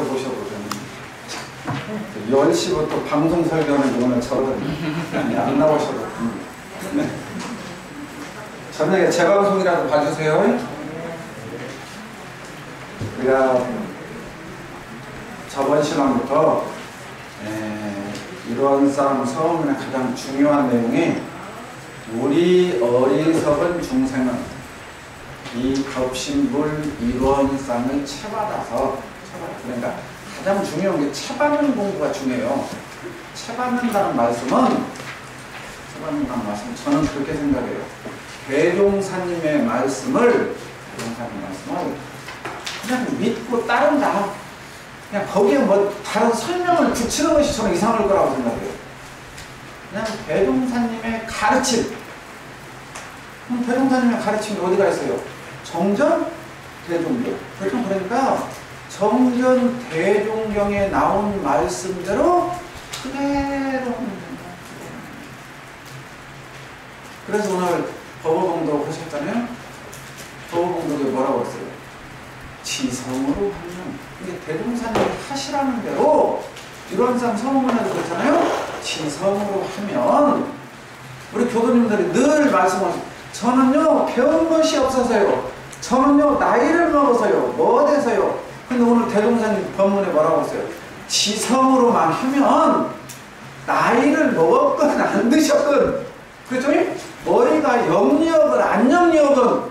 보셔도 좀 10시부터 방송 설교는 오늘 저거든요. 안 나오셔도 네. 저녁에 재방송이라도 봐주세요. 우리가 저번 시간부터 이론상 서문의 가장 중요한 내용이 우리 어리석은 중생은 이 겁신불 이론상을 채받아서 그러니까 가장 중요한 게 채받는 공부가 중요해요. 채받는다는 말씀은 저는 그렇게 생각해요. 대종사님의 말씀을 그냥 믿고 따른다. 그냥 거기에 뭐 다른 설명을 붙이는 것이 저는 이상할 거라고 생각해요. 그냥 대종사님의 가르침. 대종사님의 가르침이 어디가 있어요? 정전, 대종경. 그러니까 정전, 대종경에 나온 말씀대로 그대로 하면 된다. 그래서 오늘 법어봉독 하셨잖아요. 법어봉독에 뭐라고 했어요? 지성으로 하면 이게 대종사님이 하시라는 대로 이론상 서문에도 그렇잖아요. 지성으로 하면 우리 교도님들이 늘 말씀하시죠. 저는요 배운 것이 없어서요. 저는요 나이를 먹어서요. 뭐 돼서요. 근데 오늘 대종사님 법문에 뭐라고 했어요? 지성으로만 하면 나이를 먹었건 안 드셨건 그렇죠? 머리가 영리억은 안 영리억은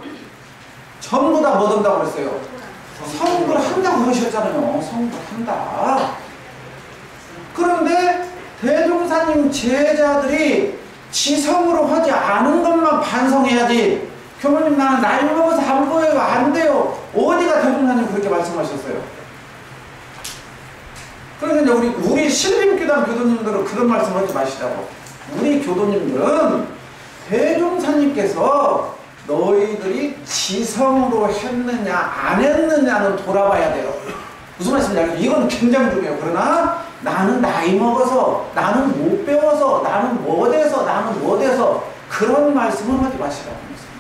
전부 다 뭐 된다고 그랬어요? 성불 한다고 그러셨잖아요. 성불 한다. 그런데 대종사님 제자들이 지성으로 하지 않은 것만 반성해야지. 교모님 나는 나이 먹어서 안 보여요. 안 돼요. 어디가 대종사님 그렇게 말씀하셨어요? 그러니까 우리 신림교단 교도님들은 그런 말씀 하지 마시자고. 우리 교도님들은 대종사님께서 너희들이 지성으로 했느냐 안 했느냐는 돌아봐야 돼요. 무슨 말씀이냐면 이건 굉장히 중요해요. 그러나 나는 나이 먹어서 나는 못 배워서 나는 뭐 돼서 나는 뭐 돼서 그런 말씀을 하지 마시라고 했습니다.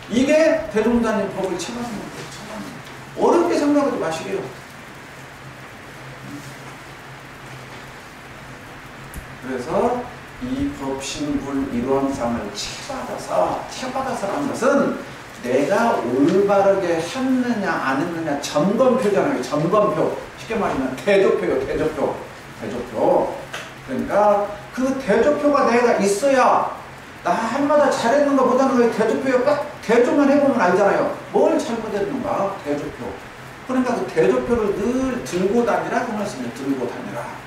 이게 대종사님 법을 채받는 거예요. 어렵게 생각하지 마시게요. 그래서 이 법신불 이론상을 채받아서라는 것은 내가 올바르게 했느냐 안 했느냐 점검표잖아요. 점검표. 쉽게 말하면 대조표요. 대조표. 그러니까 그 대조표가 내가 있어야 나 한마다 잘했는 것보다는 대조표에 딱 대조만 해보면 알잖아요. 뭘 잘못했는가? 대조표. 그러니까 그 대조표를 늘 들고 다니라 그 말씀이에요. 들고 다니라.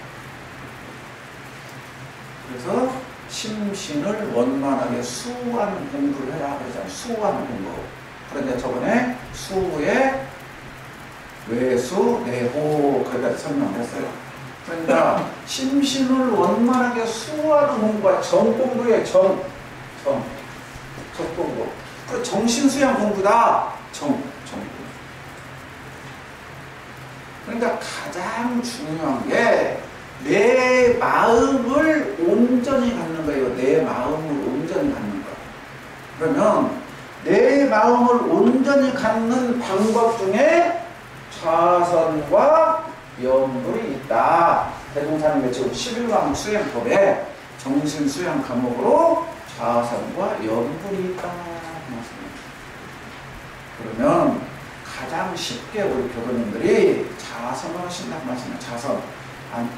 그래서 심신을 원만하게 수하는 공부를 해라 그러잖아요. 수하는 공부. 그런데 저번에 수의 외수, 내호 거기까지 설명했어요. 그러니까 심신을 원만하게 수하는 공부가 정공부예요. 정공부. 그 정신수양 공부다. 정공부. 그러니까 가장 중요한 게 내 마음을 온전히 갖는 거예요. 내 마음을 온전히 갖는 거. 그러면 내 마음을 온전히 갖는 방법 중에 좌선과 염불이 있다. 대종사님의 지금 11강 수행법에 정신수양 과목으로 좌선과 염불이 있다. 그러면 가장 쉽게 우리 교도님들이 자선을 하신다고 하시네요. 자선.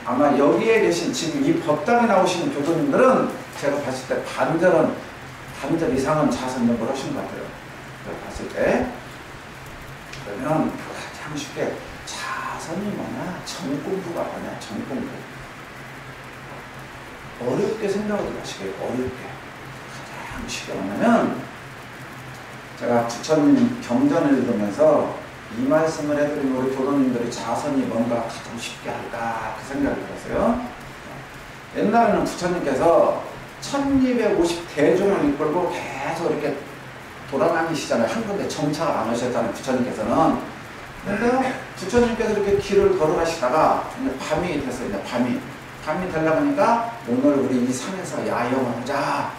아마 여기에 계신 지금 이 법당에 나오시는 교도님들은 제가 봤을 때 반절 이상은 자선연구를 하신 것 같아요. 제가 봤을 때. 그러면 가장 쉽게 자선이 뭐냐? 정공부가 뭐냐? 정공부. 어렵게 생각하지 마시게요. 어렵게. 가장 쉽게 뭐냐면 제가 부처님 경전을 읽으면서 이 말씀을 해드리면 우리 교도님들이 자선이 뭔가 가장 쉽게 할까 그 생각이 들었어요. 옛날에는 부처님께서 1250 대중을 이끌고 계속 이렇게 돌아다니시잖아요. 한 군데 정착을 안 하셨잖아요. 부처님께서는. 그런데 부처님께서 이렇게 길을 걸어가시다가 밤이 됐어요. 이제 밤이 되려고 하니까 오늘 우리 이 산에서 야영을 하자.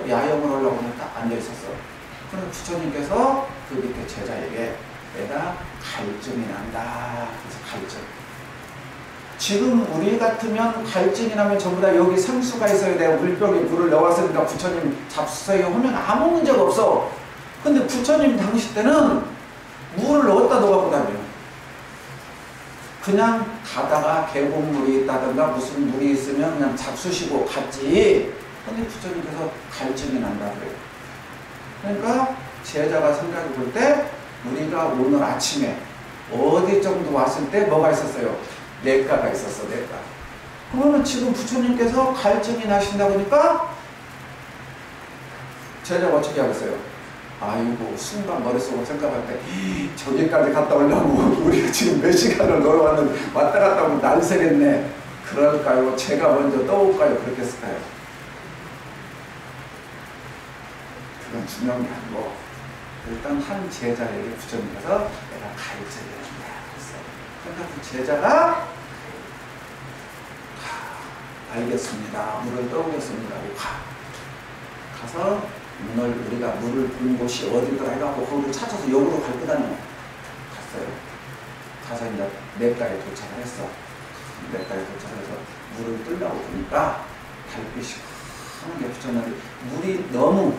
야영을 하려고 딱 앉아있었어. 그런데 부처님께서 그 밑에 제자에게 내가 갈증이 난다. 그래서 갈증. 지금 우리 같으면 갈증이 나면 전부 다 여기 생수가 있어야 돼요. 물병에 물을 넣었으니까 부처님 잡수세요 하면 아무 문제가 없어. 근데 부처님 당시 때는 물을 어디다 넣어갖고 다녀요. 그냥 가다가 계곡물이 있다든가 무슨 물이 있으면 그냥 잡수시고 갔지. 근데 부처님께서 갈증이 난다 그래요. 그러니까 제자가 생각해 볼 때 우리가 오늘 아침에 어디 정도 왔을 때 뭐가 있었어요? 냇가가 있었어. 냇가. 그러면 지금 부처님께서 갈증이 나신다 보니까 제자가 어떻게 하겠어요? 아이고 순간 머릿속으로 생각할 때 저기까지 갔다 오려고 우리가 지금 몇 시간을 놀아왔는데 왔다 갔다 오면 날새겠네. 그럴까요? 제가 먼저 떠올까요? 그렇게 했을까요? 그건 중요한 게 아니고 일단 한 제자에게 부처님께서 내가 갈증이 난다 그랬어요. 그러니까 그 제자가 알겠습니다. 물을 떠오겠습니다. 가서 문을 우리가 물을 본 곳이 어디더라 해갖고 거기를 찾아서 역으로 갈 거다니 갔어요. 가서 이제 냇가에 도착을 했어. 냇가에 도착해서 물을 뜨려고 보니까 달빛이 하는 게 부처님이 물이 너무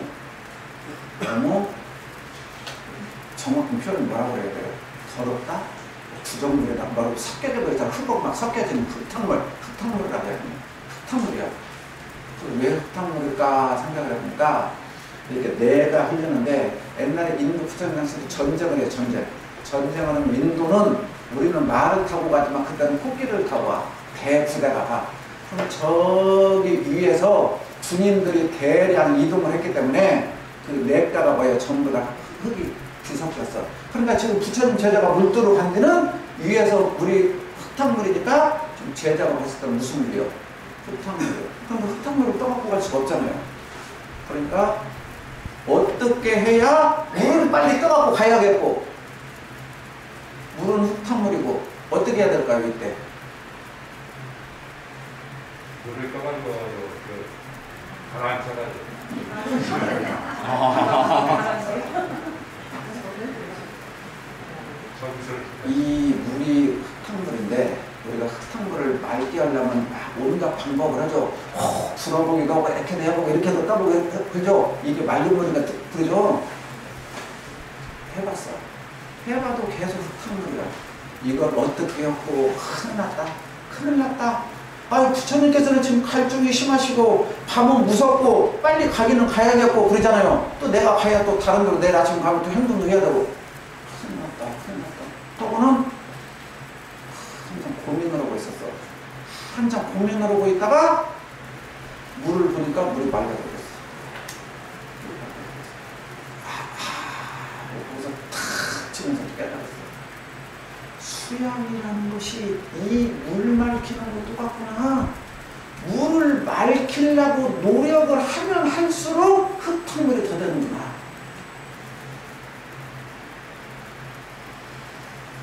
정확한 표현을 뭐라고 그래야 돼요? 더럽다? 주정물에다 뭐라고 섞여져 버리잖아. 흙하고 막 섞여지는 흙탕물이라고 해야 되나? 흙탕물이야. 왜 흙탕물일까 생각을 해보니까 이렇게 내가 흐르는데 옛날에 인도 부처님 당시에 전쟁을 해요. 전쟁을 하면 인도는 우리는 말을 타고 가지만 그때는 코끼리를 타고 와. 대부대가 가. 그럼 저기 위에서 군인들이 대량 이동을 했기 때문에 그 냇가가 뭐예요? 전부 다 흙이 뒤섞였어. 그러니까 지금 부처님 제자가 물 뜨러 간 데는 위에서 물이 흙탕물이니까 지금 제자가 봤을 때는 무슨 물이요? 흙탕물이요. 그럼 그 흙탕물을 떠갖고 갈 수가 없잖아요. 그러니까 어떻게 해야 물을 빨리 떠갖고 가야겠고 물은 흙탕물이고 어떻게 해야 될까요? 이때 물을 떠가는 거 가라앉혀가지고 이 물이 흙탕물인데 우리가 흙탕물을 맑게 하려면 온갖 방법을 하죠. 불어보기도 하고 이렇게 내보고 이렇게 해서 떠보고 그죠? 이게 맑은 물이니까 그러죠? 해봤어. 해봐도 계속 흙탕물이야. 이걸 어떻게 하고 큰일 났다. 아유 부처님께서는 지금 갈증이 심하시고 밤은 무섭고 빨리 가기는 가야겠고 그러잖아요. 또 내가 가야 또 다른 데로 내일 아침 가면 또 행동도 해야 되고 큰일 났다. 또는 한참 고민을 하고 있었어. 한참 고민을 하고 있다가 물을 보니까 물이 맑아졌어. 그래서 탁 치면서 깨달았어. 수양이라는 것이 이 물 맑히는 것도 똑같구나. 물을 맑히려고 노력을 하면 할수록 흙탕물이 더 되는구나.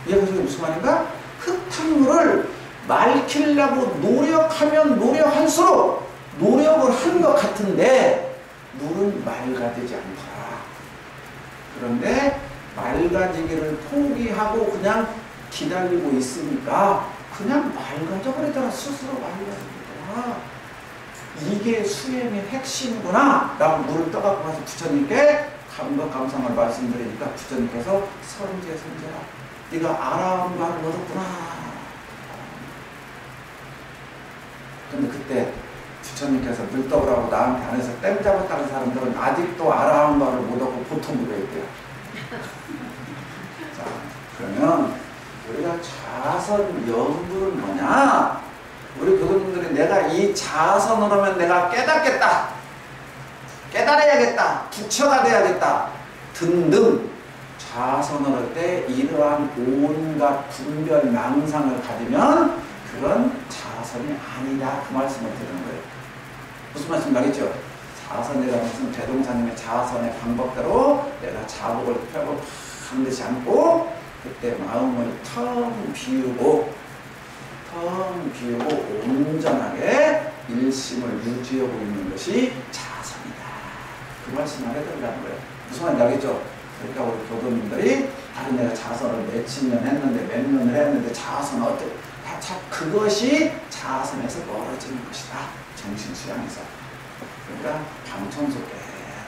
이해가 지금 무슨 말인가? 흙탕물을 맑히려고 노력하면 노력할수록 노력을 한 것 같은데 물은 맑아지지 않더라. 그런데 맑아지기를 포기하고 그냥 기다리고 있으니까 그냥 맑아져 버리더라. 스스로 맑아지더라. 이게 수행의 핵심이구나. 라고 물을 떠갖고 가서 부처님께 감격감상을 말씀드리니까 부처님께서 선제라. 네가 아라한 바를 얻었구나. 근데 그때 부처님께서 물 떠오라고 나한테 안에서 땜 잡았다는 사람들은 아직도 아라한 바를 못 얻고 보통 그래야 돼요. 자, 그러면 우리가 자선 연구는 뭐냐? 우리 교수님들이 내가 이 자선을 하면 내가 깨닫겠다. 깨달아야겠다. 부처가 돼야겠다. 등등 자선을 할 때 이러한 온갖 분별 망상을 가지면 그건 자선이 아니다. 그 말씀을 드리는 거예요. 무슨 말씀 나겠죠? 자선이라는 것은 대동사님의 자선의 방법대로 내가 자복을 펴고 반드시 않고 그때 마음을 텅 비우고 온전하게 일심을 유지하고 있는 것이 자선이다. 그 말씀을 해드리라는 거예요. 무슨 말인지 알겠죠? 그러니까 우리 교도님들이 아니 내가 자선을 몇십 년 했는데 몇 년을 했는데 자선 어때? 그것이 자선에서 멀어지는 것이다. 정신수양에서. 그러니까 방청소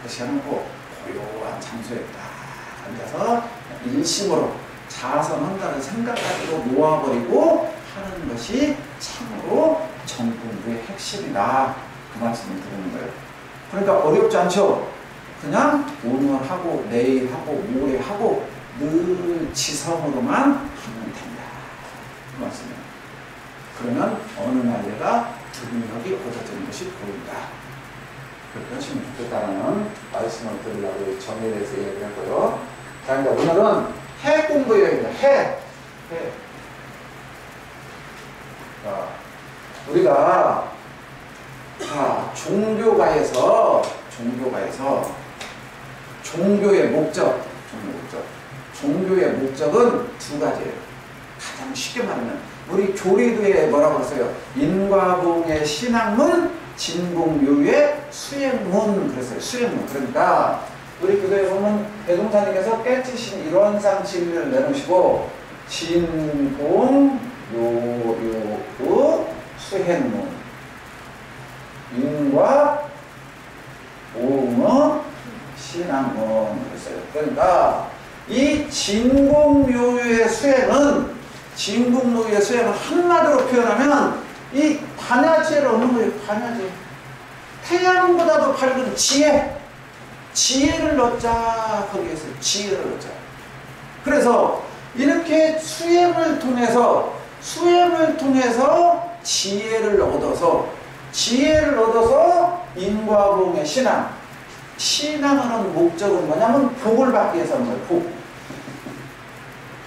깨끗이 해놓고 고요한 장소에 딱 앉아서 일심으로 자선한다는 생각 가지고 놓아버리고 하는 것이 참으로 정공부의 핵심이다. 그 말씀을 드리는 거예요. 그러니까 어렵지 않죠? 그냥 오늘 하고 내일 하고 모레 하고 늘 지성으로만 하면 된다. 그 말씀이에요. 그러면 어느 날 내가 등력이 얻어지는 것이 보인다. 그렇게 하시면 좋겠다는 말씀을 드리려고 정의에 대해서 얘기를 했고요. 자, 이제 오늘은 해 공부입니다. 해. 자, 우리가 종교의 목적, 종교의 목적은 두 가지예요. 가장 쉽게 말하면 우리 교리도에 뭐라고 했어요? 인과봉의 신학문, 진공묘의 수행문 그랬어요. 수행문. 그러니까 우리 교도에 보면 대종사님께서 깨치신 일원상 진리를 내놓으시고 진공, 묘의 수행문, 인과 오의 신학문 그랬어요. 그러니까 이 진공묘의 수행은 한마디로 표현하면 이 반야지를 얻는 거예요. 반야지. 태양보다도 밝은 지혜를 얻자. 거기에서 지혜를 얻자. 그래서 이렇게 수행을 통해서 지혜를 얻어서 인과봉의 신앙을 하는 목적은 뭐냐면 복을 받기 위해서 하는 거예요.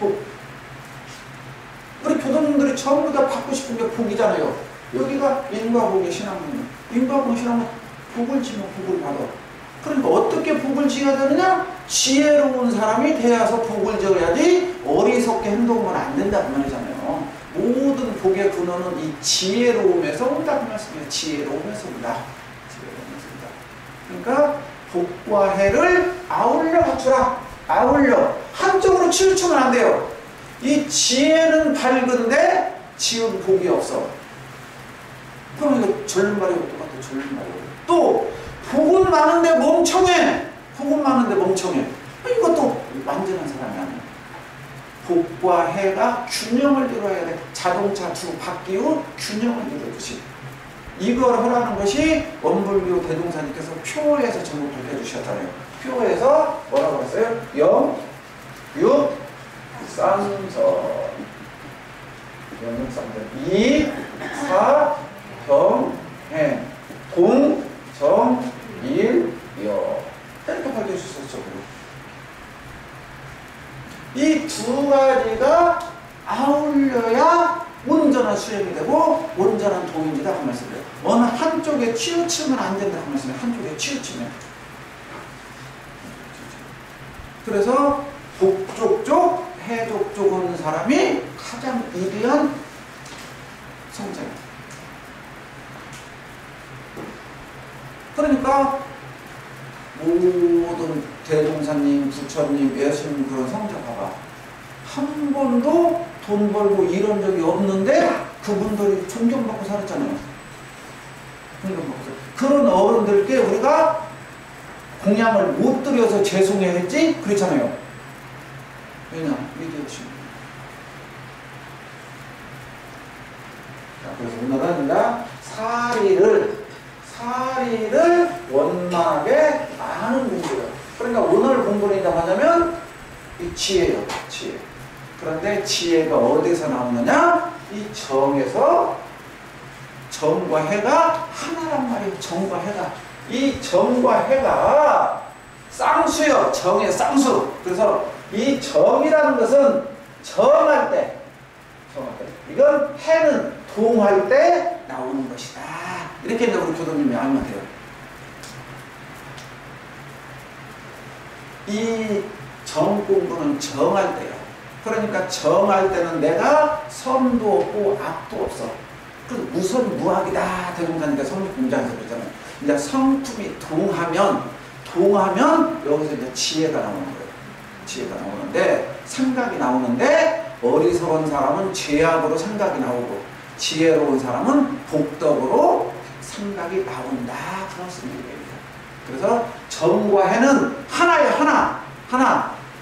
복. 우리 교도님들이 전부 다 받고 싶은 게 복이잖아요. 여기가 인과복의 신앙문이에요. 인과복의 신앙은 복을 지면 복을 받아. 그러니까 어떻게 복을 지어야 되느냐? 지혜로운 사람이 되어서 복을 지어야지 어리석게 행동하면 안 된다 그 말이잖아요. 모든 복의 근원은 이 지혜로움에서 온다 그 말씀이에요. 지혜로움에서 온다. 그러니까 복과 해를 아울러 갖추라. 한쪽으로 치우치면 안 돼요. 이 지혜는 밝은데 지은 복이 없어. 그럼 이거 절말이고 똑같아. 또 복은 많은데 멍청해. 이것도 완전한 사람이 아니야. 복과 해가 균형을 이루어야 돼. 자동차 두 바퀴 후 균형을 이루듯이. 이걸 하라는 것이 원불교 대종사님께서 표에서 전부 밝혀주셨잖아요. 표에서 뭐라고 했어요? 영, 육, 쌍선. 이, 사, 병, 행. 공, 정, 일, 여. 이렇게 밝혀주셨죠. 이 두 가지가 아울려야 온전한 수행이 되고 온전한 도인이다 그 말씀이에요. 어느 한쪽에 치우치면 안 된다 그 말씀이에요. 한쪽에 치우치면. 그래서 복쪽 쪽, 해족 쪽 오는 사람이 가장 위대한 성자예요. 그러니까 모든 대종사님, 부처님, 예수님 그런 성자 봐봐. 한 번도 돈 벌고 이런 적이 없는데 그분들이 존경받고 살았잖아요. 그런 어른들께 우리가 공양을 못 드려서 죄송해 했지? 그렇잖아요. 왜냐? 위대하시. 그래서 오늘은 사리를 원만하게 아는 공부예요. 그러니까 오늘 공부는 이제 뭐냐면 이 지혜예요. 지혜. 그런데 지혜가 어디서 나오느냐? 이 정에서 정과 해가 하나란 말이에요. 정과 해가. 이 정과 해가 쌍수요. 정의 쌍수. 그래서 이 정이라는 것은 정할 때. 이건 해는 동할 때 나오는 것이다. 이렇게 이제 우리 교도님이 알면 돼요. 이 정 공부는 정할 때요. 그러니까 정할 때는 내가 선도 없고 악도 없어. 그래서 무선무악이다. 대종사님께 성립 공장에서 그랬잖아요. 이제 성품이 동하면 여기서 이제 지혜가 나오는 거예요. 지혜가 나오는데 생각이 나오는데 어리석은 사람은 죄악으로 생각이 나오고 지혜로운 사람은 복덕으로 생각이 나온다. 그런 얘기입니다. 그래서 정과 해는 하나예요.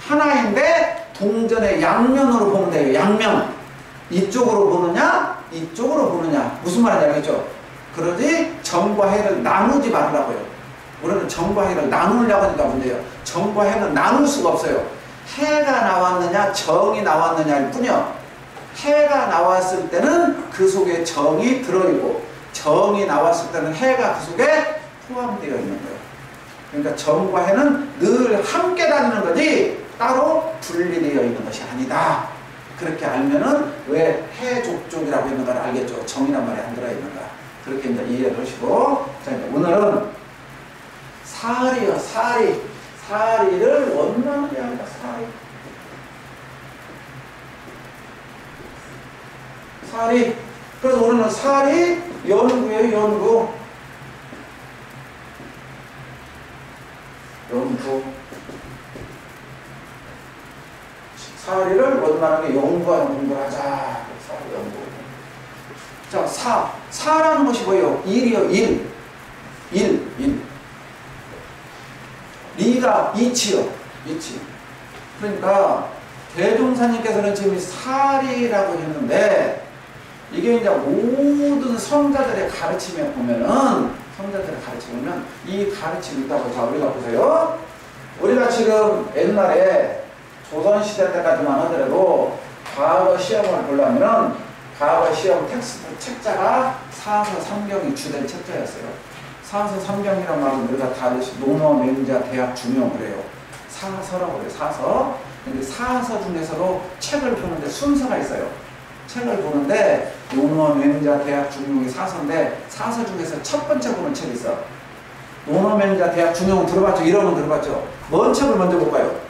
하나인데 동전의 양면으로 보면 돼요. 양면. 이쪽으로 보느냐 이쪽으로 보느냐 무슨 말인지 알겠죠? 그러지 정과 해를 나누지 말라고요. 우리는 정과 해를 나누려고 하니까 문제예요. 정과 해는 나눌 수가 없어요. 해가 나왔느냐 정이 나왔느냐일 뿐이요. 해가 나왔을 때는 그 속에 정이 들어있고 정이 나왔을 때는 해가 그 속에 포함되어 있는 거예요. 그러니까 정과 해는 늘 함께 다니는 거지 따로 분리되어 있는 것이 아니다. 그렇게 알면은 왜 해족족이라고 있는 걸 알겠죠. 정이란 말이 안 들어있는가. 그렇게 이제 이해를 하시고 자 이제 오늘은 사리요. 사리를 원만하게 합니다. 사리. 그래서 우리는 사리 연구예요. 연구. 사리를 원만하게 연구하는 공부를 하자. 사리 연구. 자, 사라는 것이 뭐예요? 일이요. 일. 리가 이치요. 그러니까 대종사님께서는 지금 사리라고 했는데 이게 이제 모든 성자들의 가르침에 보면은 이 가르침이 있다고. 자, 우리가 보세요. 우리가 지금 옛날에 조선시대 때까지만 하더라도 과거 시험을 보려면은 과거 시험 텍스트 책자가 사서삼경이 주된 책자였어요. 사서삼경이란 말은 우리가 다 아시죠. 논어, 맹자, 대학, 중용 그래요. 사서라고 그래요. 사서. 근데 사서 중에서도 책을 보는데 순서가 있어요. 책을 보는데 논어, 맹자, 대학, 중용이 사서인데 사서 중에서 첫 번째 보는 책이 있어. 논어, 맹자, 대학, 중용 들어봤죠? 이름은 들어봤죠? 뭔 책을 먼저 볼까요?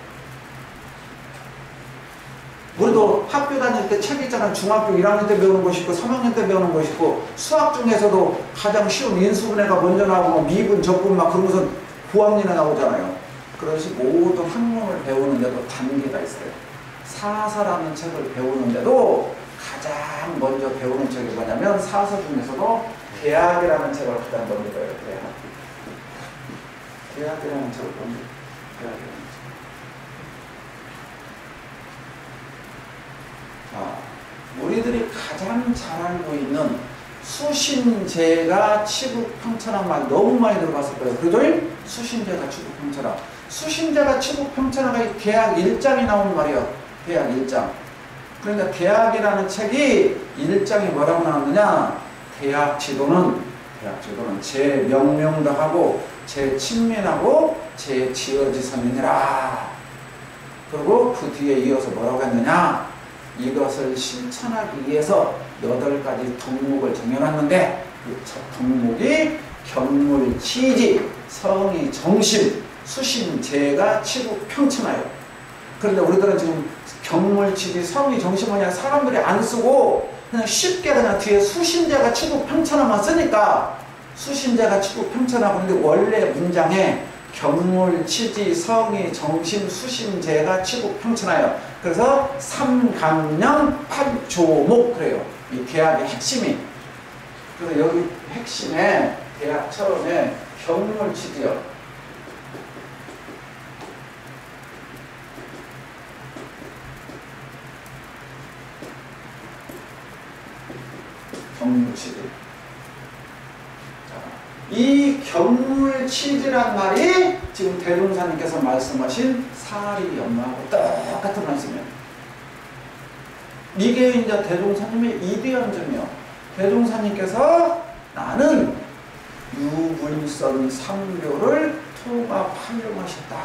우리도 학교 다닐 때 책 있잖아요. 중학교 1학년 때 배우는 것이 있고 3학년 때 배우는 것이 있고 수학 중에서도 가장 쉬운 인수분해가 먼저 나오고 미분, 적분 막 그러고서 고학년에 나오잖아요. 그것이 모든 학문을 배우는데도 단계가 있어요. 사서라는 책을 배우는데도 가장 먼저 배우는 책이 뭐냐면 사서 중에서도 대학이라는 책을 가장 먼저 배워요. 대학이라는 책을 먼저 배워요. 우리들이 가장 잘 알고 있는 수신제가 치국평천한 말 너무 많이 들어봤을 거예요. 그죠? 수신제가 치국평천한. 수신제가 치국평천한가 대학 1장이 나오는 말이에요. 대학 1장. 그러니까 대학이라는 책이 1장이 뭐라고 나왔느냐? 대학 지도는 제 명명도 하고 제 친민하고 제 지어지선이니라. 그리고 그 뒤에 이어서 뭐라고 했느냐? 이것을 실천하기 위해서 8가지 덕목을 정해놨는데 그 첫 덕목이 경물, 치지, 성의, 정심, 수신, 재가, 치국, 평천하여. 그런데 우리들은 지금 경물, 치지, 성의, 정심은 그냥 사람들이 안 쓰고 그냥 쉽게 그냥 뒤에 수신재가, 치국, 평천하만 쓰니까 수신재가, 치국, 평천하고. 근데 원래 문장에 경물, 치지, 성의, 정심, 수신재가, 치국, 평천하여. 그래서 삼강령, 팔조목 그래요. 이 대학의 핵심이. 그래서 여기 핵심에 대학 처음에 경물, 치지요. 경물, 치지. 이 경물치지란 말이 지금 대종사님께서 말씀하신 사리 연마하고 똑같은 말씀이에요. 이게 이제 대종사님의 이대현점이요. 대종사님께서 나는 유불선 삼교를 통합하려고 하셨다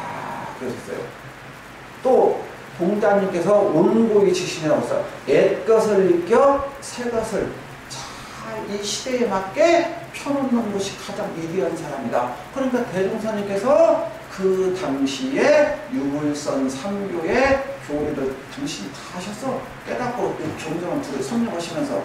그러셨어요. 또 동자님께서 온고의 지신이라고 했어요. 옛것을 느껴 새것을 이 시대에 맞게 펴놓는 것이 가장 위대한 사람이다. 그러니까 대종사님께서 그 당시에 유불선 삼교의 교리를 당신이 다 하셨어. 깨닫고 경전을 둘이 섭렵하시면서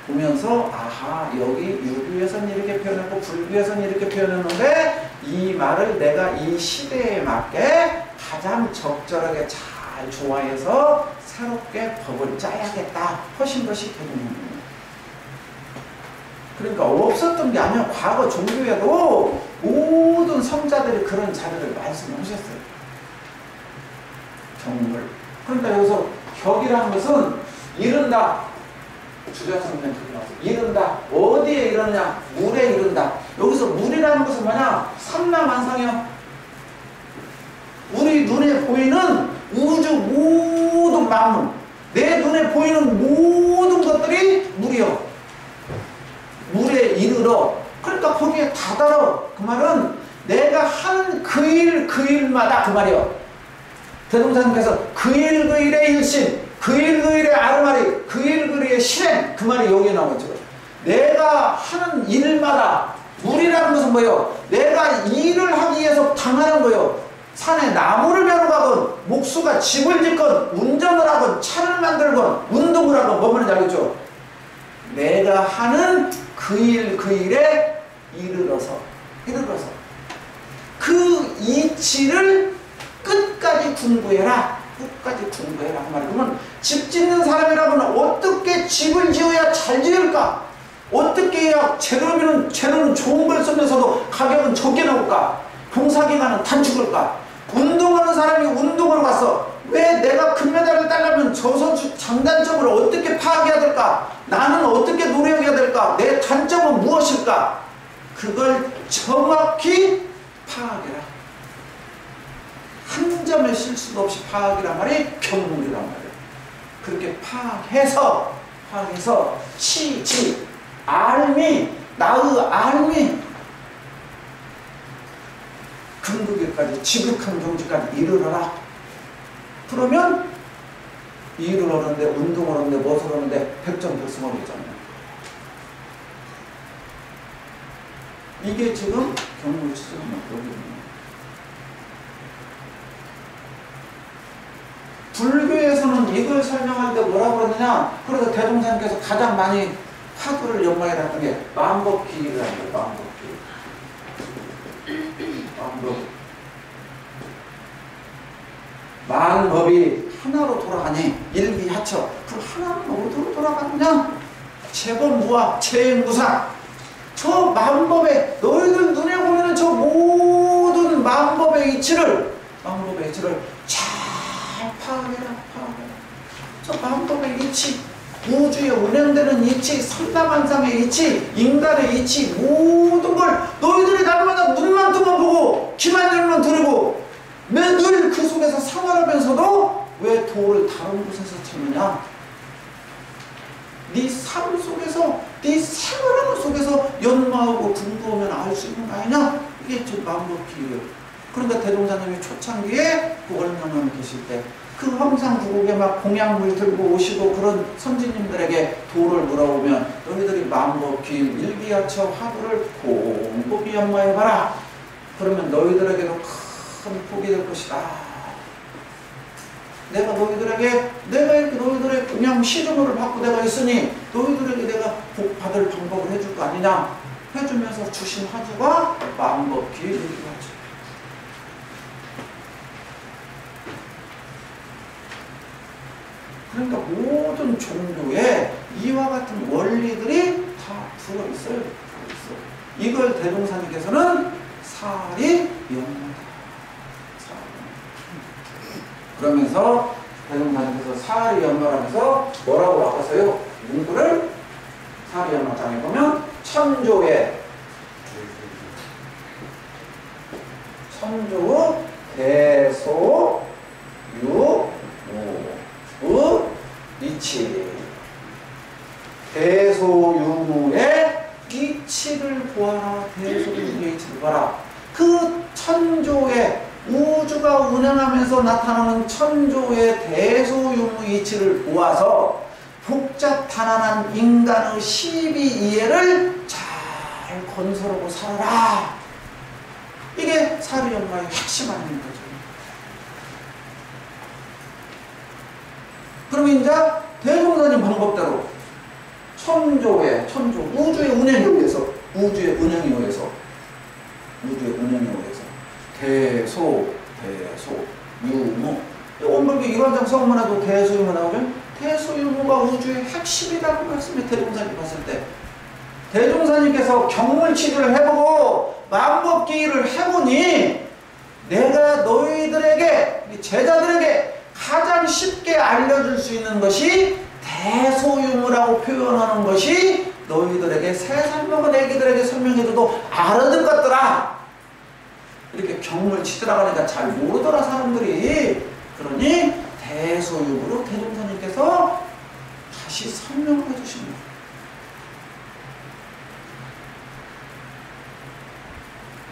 보면서 아하 여기 유교에서는 이렇게 표현했고 불교에서는 이렇게 표현했는데 이 말을 내가 이 시대에 맞게 가장 적절하게 잘 조화해서 새롭게 법을 짜야겠다 하신 것이 대통령입니다. 그러니까 없었던 게 아니라 과거 종교에도 모든 성자들이 그런 자료를 말씀하셨어요. 경물. 그러니까 여기서 격이라는 것은 이른다. 주자성면 격이 나왔어요. 이른다. 어디에 이르느냐? 물에 이른다. 여기서 물이라는 것은 뭐냐? 삼라만상이요. 우리 눈에 보이는 우주 모든 만물, 내 눈에 보이는 모든 것들이 물이요. 물에 이르러. 그러니까 거기에 다다러. 그 말은 내가 한 그 일마다 그 말이요. 대동사님께서 그 일 그 일의 일심, 그 일 그 일의 아르마리, 그 일 그 일의 실행, 그 말이 여기에 나오죠. 내가 하는 일마다. 물이라는 것은 뭐예요? 내가 일을 하기 위해서 당하는 거예요. 산에 나무를 베러 가건, 목수가 집을 짓건, 운전을 하건, 차를 만들건, 운동을 하건, 뭐 말인지 알겠죠? 내가 하는 그 일 그 일에 이르러서 그 이치를 끝까지 공부해라. 끝까지 공부해라. 그 말이야. 그러면 집 짓는 사람이라면 어떻게 집을 지어야 잘 지을까? 어떻게 해야 재료는 좋은 걸 쓰면서도 가격은 적게 나올까? 공사기간은 단축할까? 운동하는 사람이 운동을 갔어. 왜 내가 금메달을 따려면 저 선수 장단점을 어떻게 파악해야 될까? 나는 어떻게 노력해야 될까? 내 단점은 무엇일까? 그걸 정확히 파악해라. 한 점의 실수도 없이 파악이란 말이 경문이란 말이에요. 그렇게 파악해서 치지 알미 나의 알미 근극에까지 지극한 경지까지 이르러라. 그러면 일을 하는데 운동을 하는데 무엇을 하는데 백전백승하고 있잖아요. 이게 지금 경물 치즈는 여기입니다. 불교에서는 이걸 설명할 때 뭐라고 그러느냐? 그래서 대종사님께서 가장 많이 화두를 연마해 놨던 게 만법기라는 거예요. 만법이 하나로 돌아가니 일기하처. 그 하나는 어디로 돌아가느냐? 재범무아 재무상. 저 만법의 너희들 눈에 보이는 저 모든 만법의 이치를 잘 파악해라. 저 만법의 이치, 우주에 운행되는 이치, 삼라만상의 이치, 인간의 이치, 모든 걸 너희들이 날마다 눈만 뜨면 보고 귀만 열면 들고 늘 그 속에서 생활하면서도 왜 도를 다른 곳에서 찾느냐? 네 삶 속에서, 네 생활하는 속에서 연마하고 궁금하면 알 수 있는 거 아니냐? 이게 좀 만법기예요. 그러니까 대종사님이 초창기에 그 얼마나 계실 때 그 항상 그곳에 막 공약물 들고 오시고 그런 선지님들에게 도를 물어보면 너희들이 만법기 일기야처 화두를 곰곰이 연마해봐라. 그러면 너희들에게도 큰 복이 될 것이다. 내가 이렇게 너희들의 그냥 시중을 받고 내가 있으니 너희들에게 내가 복 받을 방법을 해줄 거 아니냐? 해주면서 주신 화두가 만법기 일기야처. 그러니까 모든 종교에 이와 같은 원리들이 다 들어있어요. 이걸 대종사님께서는 사리 연마다. 그러면서 대종사님께서 사리 연마라면서 뭐라고 바꿨어요? 문구를 사리 연마장에 보면 천조의 대소 유 무 이치 대소유무의 이치를 보아라. 대소유무의 이치를 보아라. 그 천조의 우주가 운행하면서 나타나는 천조의 대소유무 이치를 보아서 복잡단안한 인간의 시비이해를 잘 건설하고 살아라. 이게 사리연마의 핵심 아닙니까? 그럼 이제 대종사님 방법대로 우주의 운행에 의해서 대소 유무. 온불교 일원장 성문화도 대소유무 나오죠? 대소유무가 우주의 핵심이라고 말씀해. 대종사님 봤을 때. 대종사님께서 경물치료를 해보고 만법기일을 해보니 내가 너희들에게, 제자들에게 가장 쉽게 알려줄 수 있는 것이 대소유무라고 표현하는 것이 너희들에게 3살 먹은 애기들에게 설명해줘도 알아듣 것더라. 이렇게 경물 치더라고 하니까 잘 모르더라 사람들이. 그러니 대소유무로 대종사님께서 다시 설명을 해주십니다.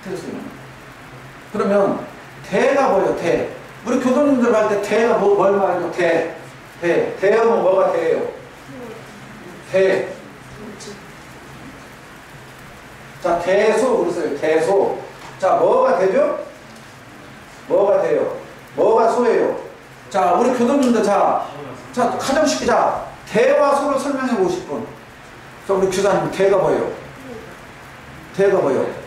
대소유무. 그러면 대가 뭐예요? 대. 우리 교도님들 할 때 대가 뭘 말해요? 대. 대어는 뭐가 대예요? 대. 자, 대소 그러세요. 대소. 자, 뭐가 되죠? 뭐가 돼요? 뭐가 소예요? 자, 우리 교도님들 자, 가정 쉽게 자, 대와 소를 설명해 보고 싶은. 자, 우리 교사님 대가 뭐예요? 대가 뭐예요?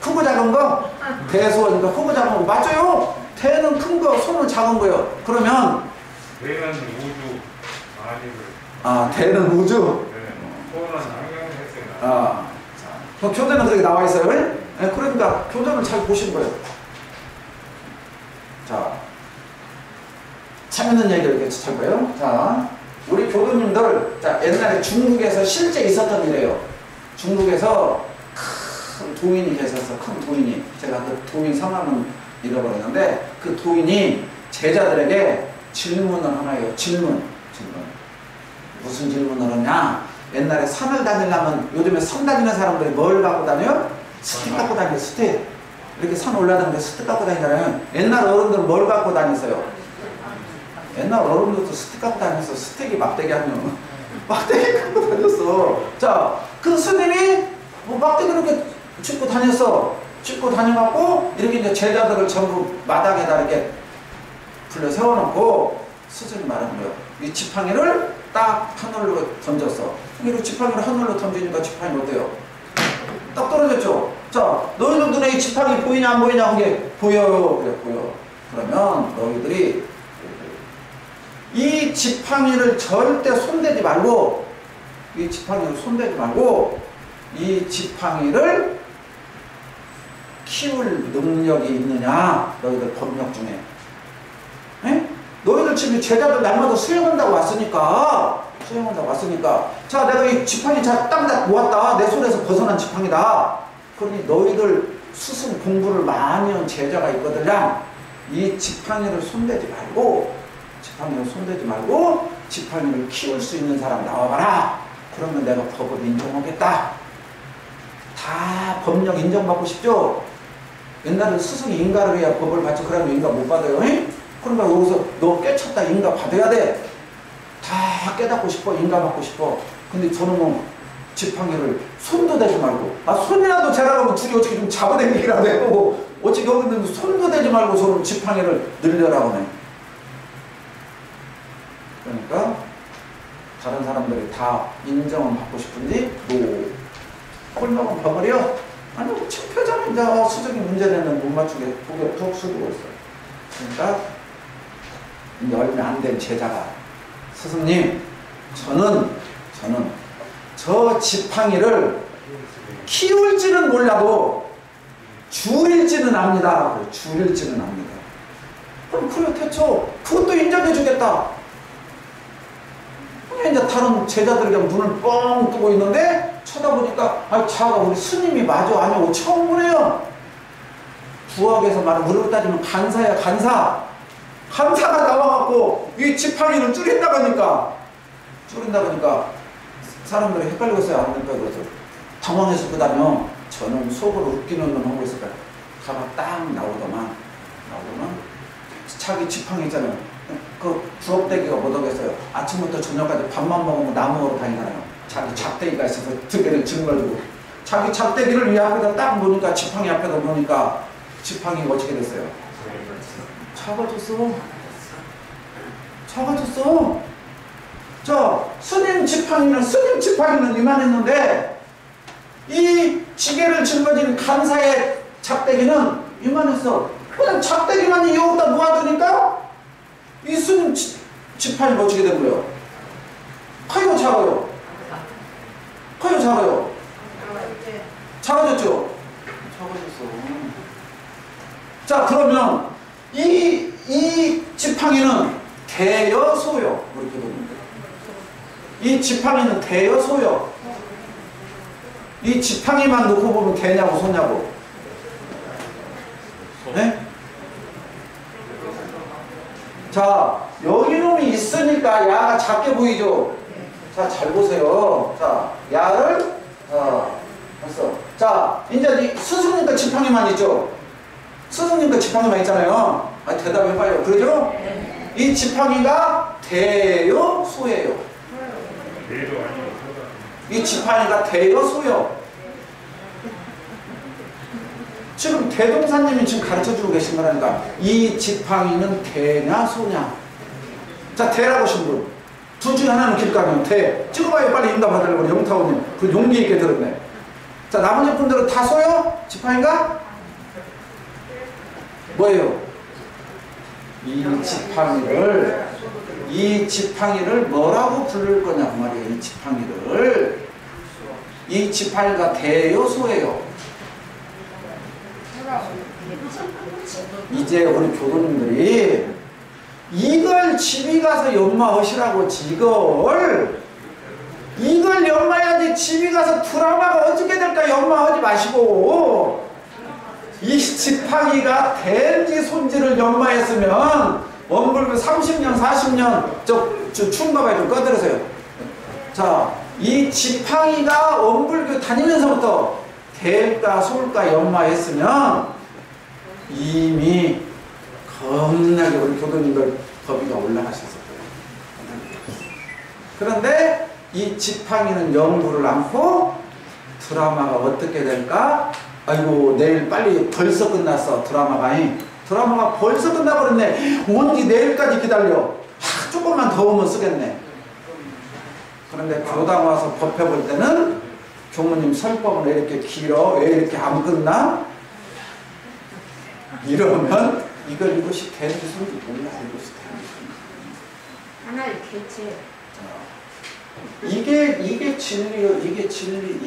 크고 작은 거? 대소니까 크고 작은 거 맞죠? 대는 큰 거, 소는 작은 거요. 그러면 대는 우주 아니고. 아, 대는 우주. 네. 소는 항양했어요. 아, 자, 교재는 그렇게 나와 있어요. 네, 그러니까 교재를 잘 보신 거예요. 자, 재밌는 얘기를 이렇게 잘 봐요. 자, 우리 교도님들, 자, 옛날에 중국에서 실제 있었던 일이에요. 중국에서 큰 도인이 계셨어. 큰 도인이. 제가 그 도인 성함은 잃어버렸는데 그 도인이 제자들에게 질문을 하나 해요. 질문. 무슨 질문을 하냐? 옛날에 산을 다니려면 요즘에 산 다니는 사람들이 뭘 갖고 다녀요? 스틱 갖고 다녀요. 스틱. 이렇게 산 올라다니는데 스틱 갖고 다니잖아요. 옛날 어른들은 뭘 갖고 다녔어요? 옛날 어른들도 스틱 갖고 다녔어. 스틱이 막대기 하면 막대기 갖고 다녔어. 자, 그 스님이 뭐 막대기를 이렇게 짚고 다녔어. 짚고 다녀갖고 이렇게 이제 제자들을 전부 마당에다 이렇게 불러 세워놓고 스승이 말하는 거예요. 이 지팡이를 딱 하늘로 던졌어. 이렇게 지팡이를 하늘로 던지니까 지팡이 어때요? 딱 떨어졌죠? 자, 너희들 눈에 이 지팡이 보이냐 안 보이냐 한 게 보여요. 그래, 보여. 그러면 너희들이 이 지팡이를 절대 손대지 말고, 이 지팡이를 손대지 말고 이 지팡이를 키울 능력이 있느냐? 너희들 법력 중에. 에? 너희들 지금 제자들 날마다 수행한다고 왔으니까. 자, 내가 이 지팡이 딱 모았다. 내 손에서 벗어난 지팡이다. 그러니 너희들 스승 공부를 많이 한 제자가 있거든요. 이 지팡이를 손대지 말고, 지팡이를 키울 수 있는 사람 나와봐라. 그러면 내가 법을 인정하겠다. 다 법력 인정받고 싶죠? 옛날에 스승이 인가를 해야 법을 받지. 그러면 인가 못 받아요. 그러니까 여기서 너 깨쳤다. 인가 받아야 돼. 다 깨닫고 싶어. 인가 받고 싶어. 근데 저는 뭐 지팡이를 손도 대지 말고, 손이라도 재라고 둘이 어떻게 좀 잡아당기기라도 해보고, 어떻게 여기 있는데 손도 대지 말고 저는 지팡이를 늘려라고 하네. 그러니까 다른 사람들이 다 인정을 받고 싶은지 꼴먹은 벙어리요? 아니, 뭐 창피하잖아. 이제 수적인 문제 내는 못 맞추게 고개를 툭 숙이고 있어요. 그러니까 이제 얼마 안 된 제자가, 스승님, 저는 저 지팡이를 키울지는 몰라도 줄일지는 압니다. 줄일지는 압니다. 그럼 그래, 대처. 그것도 인정해 주겠다. 이제 다른 제자들이 그냥 눈을 뻥 뜨고 있는데 쳐다보니까, 자가 우리 스님이 마저 아니고 처음 보네요. 부학에서 말하면 우리로 따지면 간사야, 간사. 간사가 나와갖고 이 지팡이를 줄인다고 하니까 사람들이 헷갈리고 있어요. 안 될까? 그래서 당황해서 그다음에 저는 속으로 웃기는 놈 하고 있을까요? 가만 딱 나오더만 자기 지팡이 있잖아요. 그 부엌대기가 못 오겠어요. 아침부터 저녁까지 밥만 먹으면 나무 먹으러 다니잖아요. 자기 작대기가 있어서 등에를 징글고 자기 작대기를 위 앞에다 딱 놓으니까, 지팡이 앞에다 놓으니까 지팡이가 어떻게 됐어요? 작아졌어. 자, 스님 지팡이는 이만했는데 이 지게를 짊어진 간사의 작대기는 이만했어. 그냥 작대기만 여기다 모아두니까 이 스님 지판이 어떻게 된 거예요? 커요, 작아요? 커요, 작아요? 작아졌죠? 작아졌어. 자, 그러면 이 지팡이는 대여, 소여? 이렇게 보는 거예요. 이 지팡이는 대여, 소여? 이 지팡이만 놓고 보면 대냐고, 소냐고? 네? 자, 여기 놈이 있으니까 야가 작게 보이죠? 자, 잘 보세요. 자, 야를, 봤어. 자, 이제 스승님 거 지팡이만 있죠? 스승님 거 지팡이만 있잖아요. 아, 대답해봐요. 그러죠? 이 지팡이가 대요, 소예요? 대도 아니고 이 지팡이가 대요, 소요? 지금 대동사님이 지금 가르쳐주고 계신 거라니까. 이 지팡이는 대냐, 소냐? 자, 대라고 하신 분. 둘 중에 하나는 길 가면 대. 찍어봐요. 빨리 응답 받으려고. 영타오님. 그 용기 있게 들었네. 자, 나머지 분들은 다 소요? 지팡이가? 뭐예요? 이 지팡이를 뭐라고 부를 거냐 그 말이에요. 이 지팡이를. 이 지팡이가 대요, 소예요? 이제 우리 교도님들이 이걸 집에 가서 연마하시라고 이걸 연마해야지. 집에 가서 드라마가 어떻게 될까 연마하지 마시고 이 지팡이가 대인지 손지를 연마했으면 원불교 30년 40년 충가발 좀 꺼들으세요. 자, 이 지팡이가 원불교 다니면서부터 대일까 소일까 연마했으면 이미 겁나게 우리 교도님들 법위가 올라가셨을 거예요. 그런데 이 지팡이는 연구를 않고 드라마가 어떻게 될까? 아이고, 내일 빨리 벌써 끝났어. 드라마가 벌써 끝나버렸네. 언제 내일까지 기다려. 조금만 더 오면 쓰겠네. 그런데 교당 와서 법 해볼 때는 교무님 설법은 왜 이렇게 길어? 왜 이렇게 안 끝나? 이러면 이것이 되는지 소리도 몰라. 이것이 되는지. 하나의 개체. 이게 진리요. 이게 진리.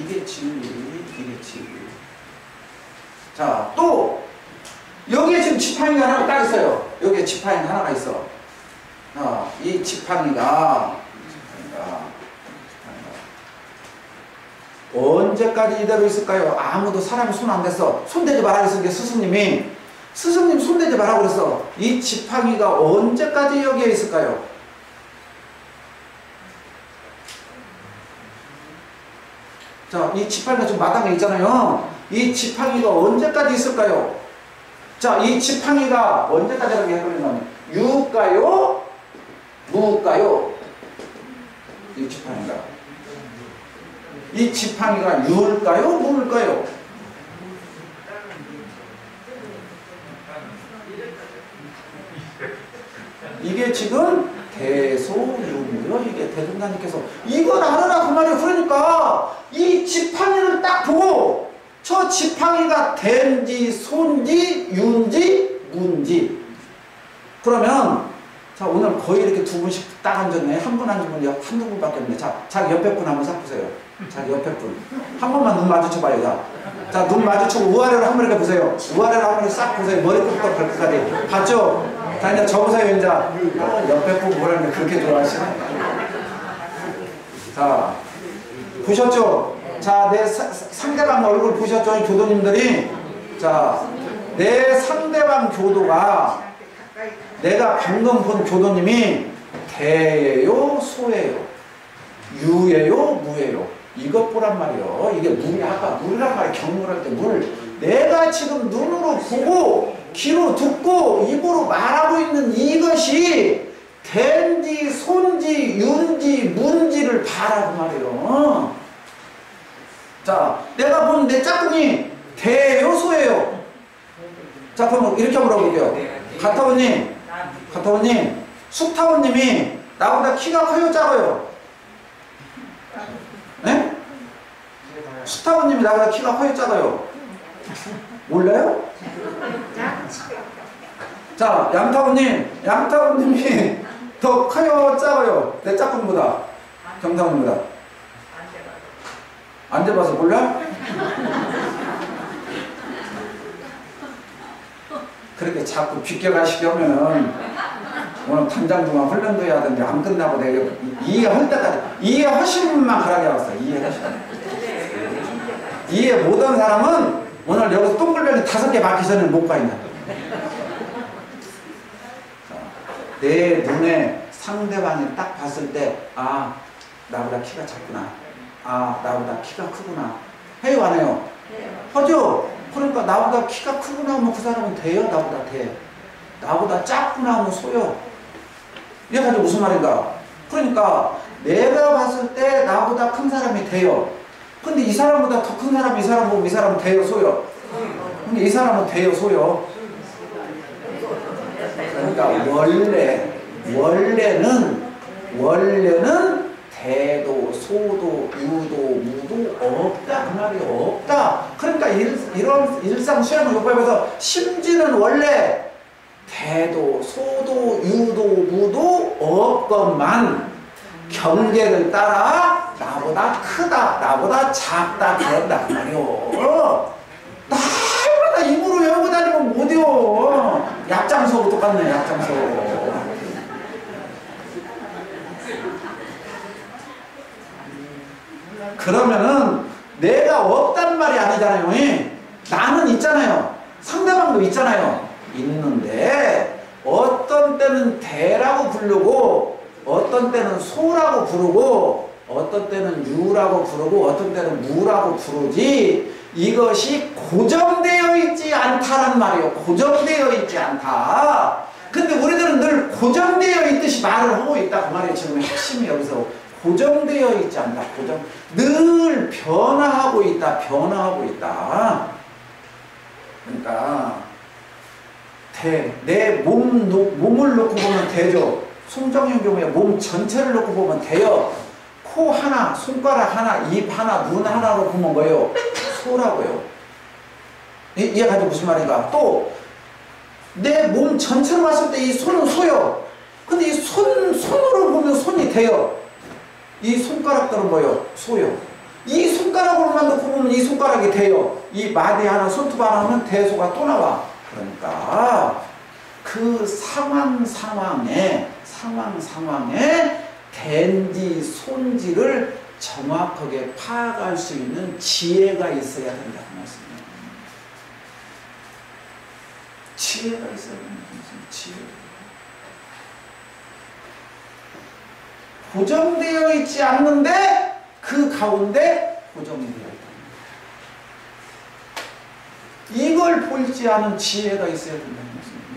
자, 또 여기에 지금 지팡이가 하나 딱 있어요. 여기에 지팡이 하나가 있어. 이 지팡이가 언제까지 이대로 있을까요? 아무도 사람이 손 안 댔어. 손대지 말라 그랬어. 스승님 손대지 말라고 그랬어. 이 지팡이가 언제까지 여기에 있을까요? 자, 이 지팡이가 지금 마당에 있잖아요. 이 지팡이가 언제까지 있을까요? 자, 이 지팡이가 언제까지라고 해버리면 유일까요? 무일까요? 이 지팡이가 유일까요? 무일까요? 이게 지금 대소유무요. 이게 대종단님께서 이걸 알아라 그 말이에요. 그러니까 이 지팡이를 딱 보고 저 지팡이가 대인지 소인지 유인지 무인지. 그러면 자, 오늘 거의 이렇게 두 분씩 딱 앉았네. 한 분 앉으면 한두 분밖에 없네. 자, 자기 옆에 분 한번 싹 보세요. 자기 옆에 분. 한 번만 눈 마주쳐봐요. 자, 눈 마주치고 우아래로 한 번 이렇게 보세요. 우아래로 한 번 싹 보세요. 머리끝부터 발끝까지. 봤죠? 자, 이제 접으세요, 이제. 옆에 분 뭐라는데 그렇게 좋아하시네. 자, 보셨죠? 자, 내 상대방 얼굴 보셨죠? 교도님들이. 자, 내 상대방 교도가 내가 방금 본 교도님이 대예요, 소예요, 유예요, 무예요. 이것 보란 말이요. 이게 물이야. 아까 물이란 말이야. 경물할 때 물. 내가 지금 눈으로 보고 귀로 듣고 입으로 말하고 있는 이것이 대인지 손지 윤지 문지를 봐라고 말이요. 자, 내가 본 내 짝꿍이 대예요, 소예요? 자, 그럼 이렇게 물어볼게요. 가타원님, 숙타원님이 나보다 키가 커요, 작아요? 네? 숙타원님이 나보다 키가 커요, 작아요? 몰라요? 자, 양타구님, 양타구님이 더 커요, 작아요? 내 짝꿍보다, 경타구님보다. 안 돼봐서 몰라? 그렇게 자꾸 비껴가시려면은 오늘 당장 그만 훈련도 해야 되는데 안 끝나고 내가 이해할 때까지 이해하시는 분만 가라게 왔어. 이해하시는 이해 못한 사람은 오늘 여기서 똥글변이 5개 맞기 전에 못 가 있나. 내 눈에 상대방이 딱 봤을 때 아, 나보다 키가 작구나. 아, 나보다 키가 크구나. 해요, 안 해요? 하죠? 그러니까 나보다 키가 크구나 하면 그 사람은 돼요? 나보다 돼. 나보다 작구나 하면 소요. 이해가지고 무슨 말인가? 그러니까 내가 봤을 때 나보다 큰 사람이 돼요. 근데 이 사람보다 더 큰 사람이 이 사람 보면 이 사람은 돼요, 소요? 근데 이 사람은 돼요, 소요? 그러니까 원래는 대도, 소도, 유도, 무도 없다 그 말이 없다. 그러니까 이런 일상 수양요법에서 심지는 원래 대도, 소도, 유도, 무도 없건만 경계를 따라 나보다 크다, 나보다 작다 그런다 그 말이요. 날마다 입으로 외우고 다니면 못해요. 약장소하고 똑같네, 약장소. 그러면은 내가 없단 말이 아니잖아요. 나는 있잖아요. 상대방도 있잖아요. 있는데 어떤 때는 대라고 부르고 어떤 때는 소라고 부르고 어떤 때는 유라고 부르고 어떤 때는 무라고 부르지 이것이 고정되어 있지 않다란 말이에요. 고정되어 있지 않다. 근데 우리들은 늘 고정되어 있듯이 말을 하고 있다 그 말이에요. 지금 핵심이 여기서 고정되어 있지 않다. 늘 변화하고 있다. 변화하고 있다. 그러니까 내 몸을 놓고 보면 대죠. 송정의 경우에 몸 전체를 놓고 보면 돼요. 코 하나, 손가락 하나, 입 하나, 눈 하나로 보면 뭐예요? 소라고요. 이해가지고 무슨 말인가? 또 내 몸 전체로 봤을 때 이 손은 소요. 근데 이 손으로 보면 손이 돼요. 이 손가락들은 뭐예요? 소요. 이 손가락으로만 놓고 보면 이 손가락이 돼요. 이 마디 하나, 손톱 하나 하면 대소가 또 나와. 그러니까 그 상황에 된지 손지를 정확하게 파악할 수 있는 지혜가 있어야 된다는 말씀이에요. 지혜가 있어야 된다는 말씀이에요. 지혜. 고정되어 있지 않는데 그 가운데 고정이 되어 있다. 이걸 보이지 않은 지혜가 있어야 된다는 말씀입니다.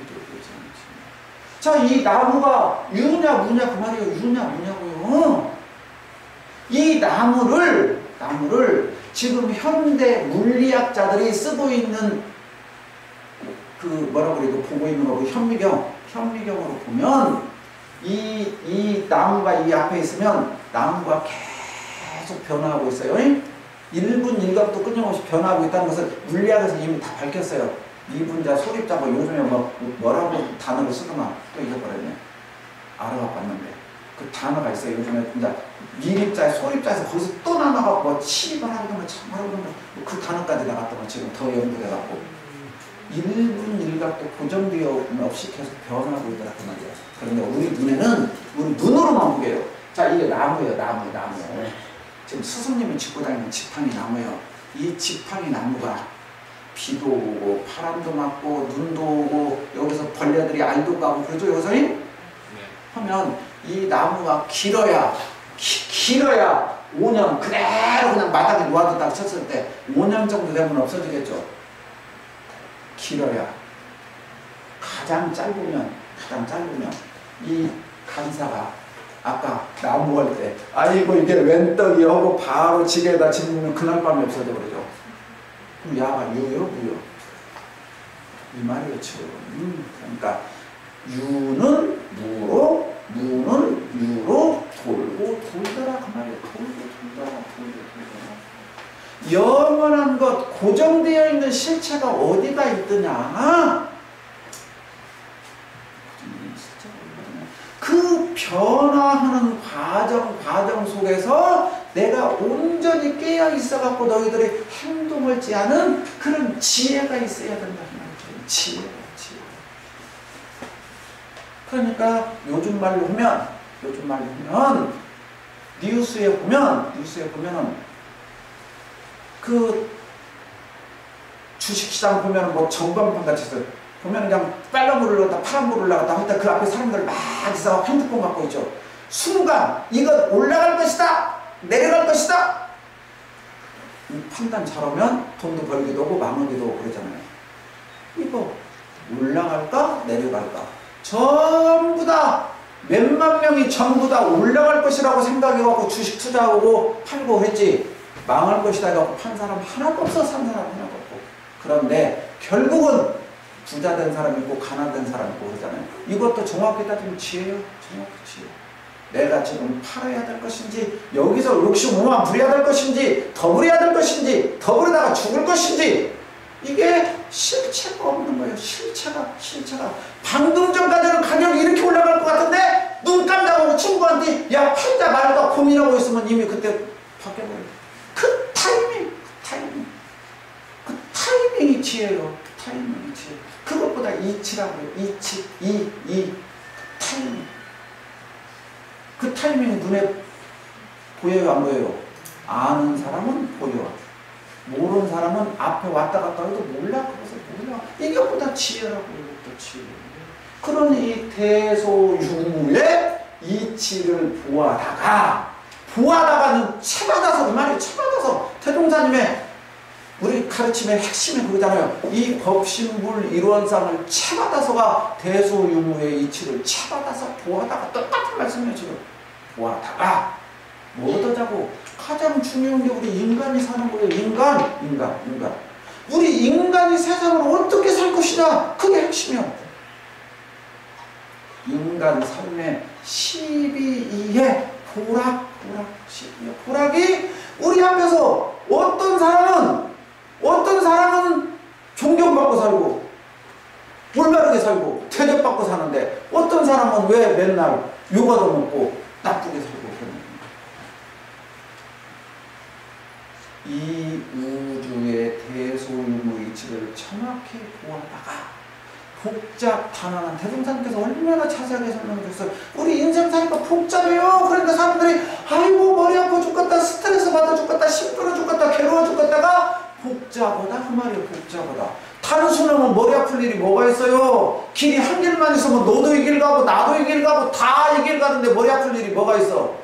자, 이 나무가 유냐 무냐 그 말이에요. 유냐 무냐고요. 이 나무를 지금 현대 물리학자들이 쓰고 있는 그 뭐라고 그래도 보고 있는 거고 현미경으로 보면 이 나무가 이 앞에 있으면 나무가 계속 변화하고 있어요. 1분 1각도 끊임없이 변화하고 있다는 것을 물리학에서 이미 다 밝혔어요. 이분자 소립자 뭐 요즘에 뭐라고 단어를 쓰더만 또 잊어버렸네. 알아가 봤는데 그 단어가 있어요. 요즘에 이제 미립자에 소립자에서 거기서 또 나눠가 뭐 치입을 하던가 참하던가 그 단어까지 나갔더만 지금 더 연구돼갖고 1분 1각도 고정되어 없이 계속 변하고 있더라 그 말이야. 그런데 우리 눈에는 우리 눈으로만 보게요. 자, 이게 나무예요. 나무. 지금 스승님이 짚고 다니는 지팡이 나무예요. 이 지팡이 나무가 비도 오고 바람도 맞고 눈도 오고 여기서 벌레들이 알도 까고 그러죠. 여기서 하면 이 나무가 길어야 5년 그대로 그냥 마당에 놓아뒀다가 쳤을 때 5년 정도 되면 없어지겠죠. 길어야 가장 짧으면 이 간사가 아까 나무 할 때 아이고 이게 웬 떡이 하고 바로 지게에다 집으면 그날 밤에 없어져 버리죠. 그럼 야가 유요 무요 이 말이에요 지금. 그러니까 유는 무로 무는 유로 돌고 돌더라 그 말이에요. 돌더라. 영원한 것 고정되어 있는 실체가 어디가 있더냐? 변화하는 과정 속에서 내가 온전히 깨어 있어갖고 너희들이 행동을 하는 그런 지혜가 있어야 된다. 지혜. 그러니까 요즘 말로 하면 뉴스에 보면은 그 주식시장 보면은 뭐 전광판 같이 있어요. 보면 그냥 빨간 불을 올라갔다 파란 불을 올라갔다 하다 그 앞에 사람들 막 있어 핸드폰 갖고 있죠. 순간 이건 올라갈 것이다 내려갈 것이다 이 판단 잘하면 돈도 벌기도 하고 망하기도 하고 그러잖아요. 이거 올라갈까 내려갈까 전부 다 몇만 명이 전부 다 올라갈 것이라고 생각해갖고 주식 투자하고 팔고 했지 망할 것이다 해갖고 판 사람 하나도 없어 산 사람 하나도 없고. 그런데 결국은 부자 된 사람 있고 가난된 사람 있고 그러잖아요. 이것도 정확히 따지면 지혜요. 정확히 지혜. 내가 지금 팔아야 될 것인지 여기서 65만 부려야 될 것인지 더 부려야 될 것인지 더 부르다가 죽을 것인지 이게 실체가 없는 거예요. 실체가 방금 전까지는 가격이 이렇게 올라갈 것 같은데 눈 깜짝하고 친구한테 야 팔자 말까 고민하고 있으면 이미 그때 바뀌어버려요. 그 타이밍이 지혜요. 타이밍이 지혜. 그것보다 이치라고요. 이치, 타이밍. 그 타이밍이 눈에 보여요, 안 보여요? 아는 사람은 보여. 모르는 사람은 앞에 왔다 갔다 해도 몰라. 그래서 몰라. 이것보다 지혜라고 이것도 지혜. 그러니 대소유무의 이치를 보아다가는 채받아서 그 말이 채받아서 대종사님의 우리 가르침의 핵심이 그거잖아요. 이 법신불 일원상을 채받아서가 대소유무의 이치를 채받아서 보아다가 똑같은 말씀이에요. 지금 보아다가 뭐 얻어자고 가장 중요한 게 우리 인간이 사는 거예요. 인간. 우리 인간이 세상을 어떻게 살 것이냐 그게 핵심이야. 인간 삶의 12이의 보락이 우리 앞에서 어떤 사람은 존경받고 살고 올바르게 살고 대접받고 사는데 어떤 사람은 왜 맨날 욕도 먹고 나쁘게 살고 그러는 거예요. 이 우주의 대소유무 이치를 정확히 보아다가 복잡 단언한 대종사님께서 얼마나 자세하게 설명해 줬어요. 우리 인생 사니까 복잡해요. 그러니까 사람들이 아이고 머리 아파 죽겠다 스트레스 받아 죽겠다 힘들어 죽겠다 괴로워 죽겠다가 복잡하다 그 말이에요. 복잡하다. 단순하면 머리 아플 일이 뭐가 있어요. 길이 한 길만 있으면 너도 이 길 가고 나도 이 길 가고 다 이 길 가는데 머리 아플 일이 뭐가 있어.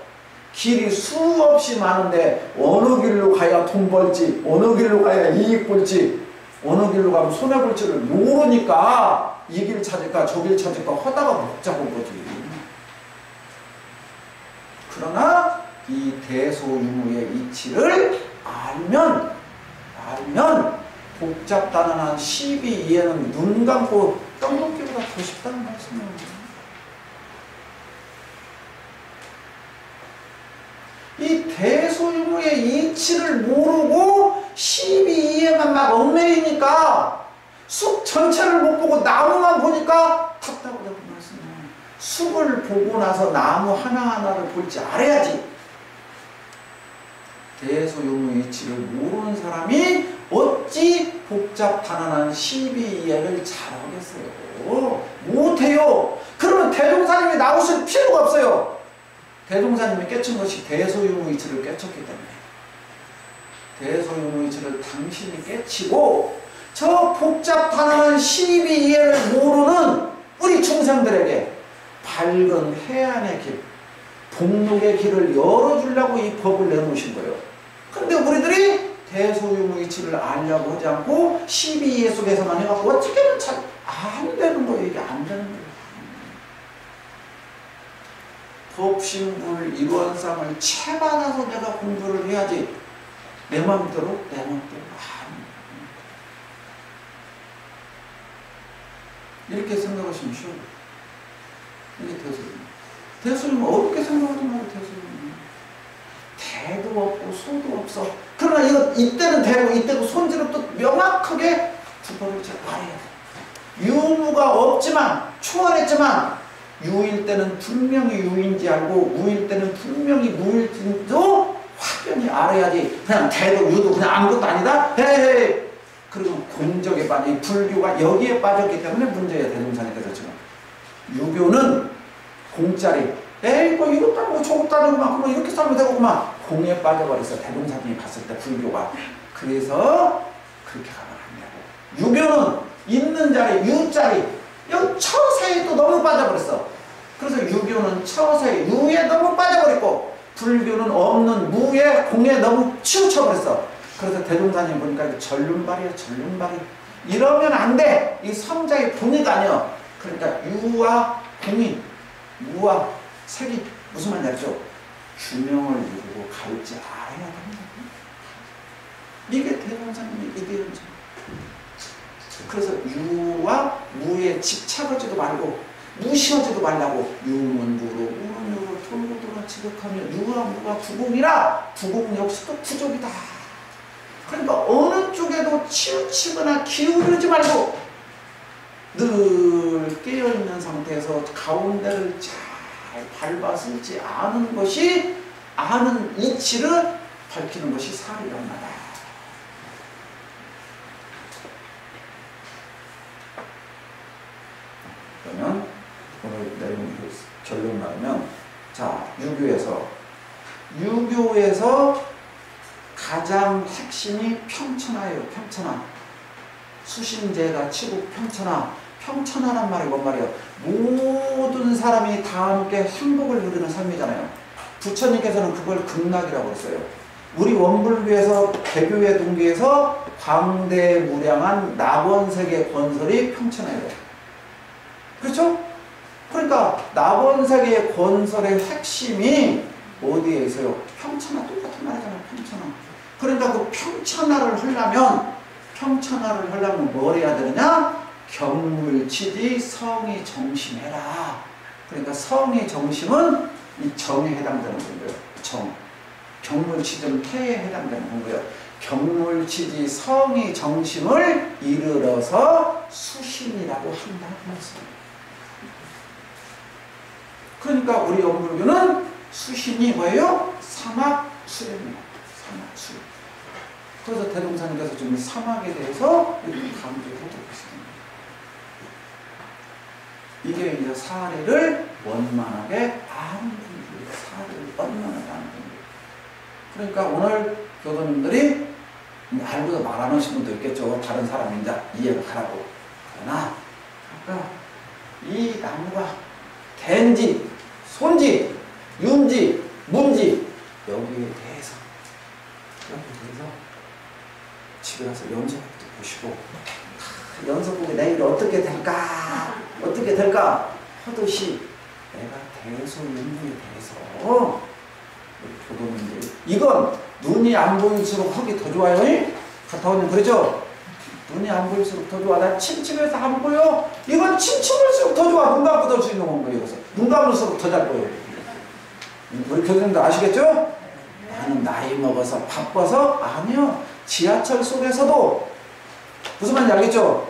길이 수없이 많은데 어느 길로 가야 돈 벌지 어느 길로 가야 이익 볼지 어느 길로 가면 손해볼지를 모르니까 이 길 찾을까 저 길 찾을까 하다가 복잡한 거지. 그러나 이 대소유무의 이치를 알면 복잡단언한 12이해는 눈 감고 떡 먹기보다 더 쉽다는 말씀이에요. 이 대소유무의 이치를 모르고 12이해만 막 얽매이니까 숲 전체를 못 보고 나무만 보니까 답답하다고 말씀해요. 숲을 보고 나서 나무 하나하나를 볼 줄 알아야지. 대소유무 이치를 모르는 사람이 어찌 복잡단언한 12이해를 잘하겠어요. 못해요. 그러면 대종사님이 나오실 필요가 없어요. 대종사님이 깨친 것이 대소유무 이치를 깨쳤기 때문에 대소유무 이치를 당신이 깨치고 저 복잡단언한 12이해를 모르는 우리 중생들에게 밝은 해안의 길, 복록의 길을 열어주려고 이 법을 내놓으신 거예요. 근데 우리들이 대소유무 이치를 알려고 하지 않고 12이해 속에서만 해갖고 어떻게든 잘 안 되는 거예요. 이게 안 되는 거예요. 법신불 일원상을 채받아서 내가 공부를 해야지 내 마음대로 이렇게 생각하시면 쉬워요. 이게 대소유무 어렵게 생각하지 말고 대도 없고 소도 없어. 그러나 이때는 대고 이때도 손질을 또 명확하게 구별을 잘 말해야 돼. 유무가 없지만 초월했지만 유일 때는 분명히 유인지 알고 무일 때는 분명히 무일지도 확연히 알아야지. 그냥 대도 유도 그냥 아무것도 아니다? 헤헤. 그리고 공적에 빠져, 이 불교가 여기에 빠졌기 때문에 문제예요. 대동사님께서 지금 유교는 공짜리, 에이 뭐 이것도 아니고 저것도 아니고만 그럼 이렇게 살면 되고만 공에 빠져버렸어. 대동사님이 봤을 때 불교가. 그래서 그렇게 가면 안 되고, 유교는 있는 자리, 유자리, 여기 처세에 또 너무 빠져버렸어. 그래서 유교는 처세, 유에 너무 빠져버렸고, 불교는 없는 무에, 공에 너무 치우쳐버렸어. 그래서 대동사님 보니까 이거 전륜발이야, 전륜발이. 이러면 안 돼. 이 성자의 본의가 아니야. 그러니까 유와 공이, 무와 색이 무슨 말인지 알죠? 균형을 이루고 갈지 알아야 됩니다. 이게 대동사님의 이데올이죠. 그래서 유와 무에 집착하지도 말고 무시하지도 말라고. 유는 유로, 무는 유로, 돌고 돌아 지극하며 유와 무가 부공이라. 부공 역시도 부족이다. 그러니까 어느 쪽에도 치우치거나 기울이지 말고 늘 깨어있는 상태에서 가운데를 잘 밟아쓰지 않은 것이, 아는 이치를 밝히는 것이 사리란마다. 그러면 오늘 내용 결론 나오면, 자, 유교에서 가장 핵심이 평천하예요. 평천하. 수신제가 치국 평천하. 평천하란 말이 뭔 말이에요? 모든 사람이 다 함께 행복을 누리는 삶이잖아요. 부처님께서는 그걸 극락이라고 했어요. 우리 원불교에서 개교의 동기에서 광대무량한 낙원세계 건설이 평천하예요. 그렇죠? 그러니까 낙원세계 건설의 핵심이 어디에 있어요? 평천하. 똑같은 말이잖아요. 평천하. 그러니까 그 평천하를 하려면 뭘 해야 되느냐? 경물치지 성의 정심해라. 그러니까 성의 정심은 이 정에 해당되는 거고요. 정. 경물치지는 태에 해당되는 거고요. 경물치지 성의 정심을 이르러서 수신이라고 한다. 그러니까 우리 원불교는 수신이 뭐예요? 사막수련입니다. 사막수. 그래서 대동사님께서 지금 사막에 대해서 이렇게 강조를 해주고 있습니다. 이게 이제 사례를 원만하게 아는 분들이에요. 사례를 원만하게 아는 분들. 그러니까 오늘 교도님들이 알고도 말 안 하신 분도 있겠죠. 다른 사람이 이제 이해를 하라고. 그러나 아까 이 나무가 갠지, 손지, 윤지, 문지 여기에 대해서 집에 가서 연속극도 보시고, 연속극이 내일 어떻게 될까 하듯이 내가 대소윤리에 대해서 교도님들, 이건 눈이 안 보일수록 하기 더 좋아요. 가타오님 그러죠? 눈이 안 보일수록 더 좋아. 나 침침해서 안 보여. 이건 침침할수록 더 좋아. 눈 감고 들 수 있는 거예요. 눈 감을수록 더 잘 보여요. 우리 교수님도 아시겠죠? 나는 나이 먹어서 바빠서? 아니요. 지하철 속에서도 무슨 말인지 알겠죠?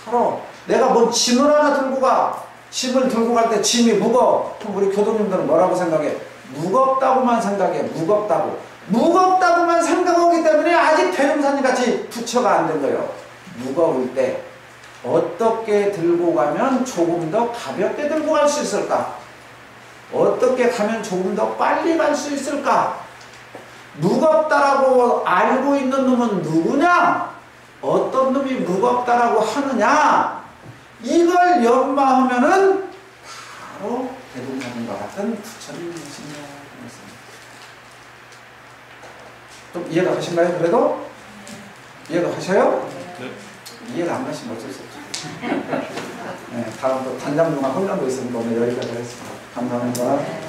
바로 내가 뭔 짐을 하나 들고 가. 짐을 들고 갈 때 짐이 무거워. 그럼 우리 교도님들은 뭐라고 생각해? 무겁다고만 생각해. 무겁다고만 생각하기 때문에 아직 대동사님 같이 부처가 안 된 거예요. 무거울 때 어떻게 들고 가면 조금 더 가볍게 들고 갈 수 있을까? 어떻게 가면 조금 더 빨리 갈 수 있을까? 무겁다라고 알고 있는 놈은 누구냐? 어떤 놈이 무겁다라고 하느냐? 이걸 연마하면은 바로 대동사님과 같은 부처님이십니다. 좀 이해가 가신가요? 그래도? 이해가 가셔요? 네. 이해가 안 가시면 어쩔 수 없죠. 네, 다음 또 단장님과 혼란도 있으니까 오늘 여기까지 하겠습니다. 감사합니다.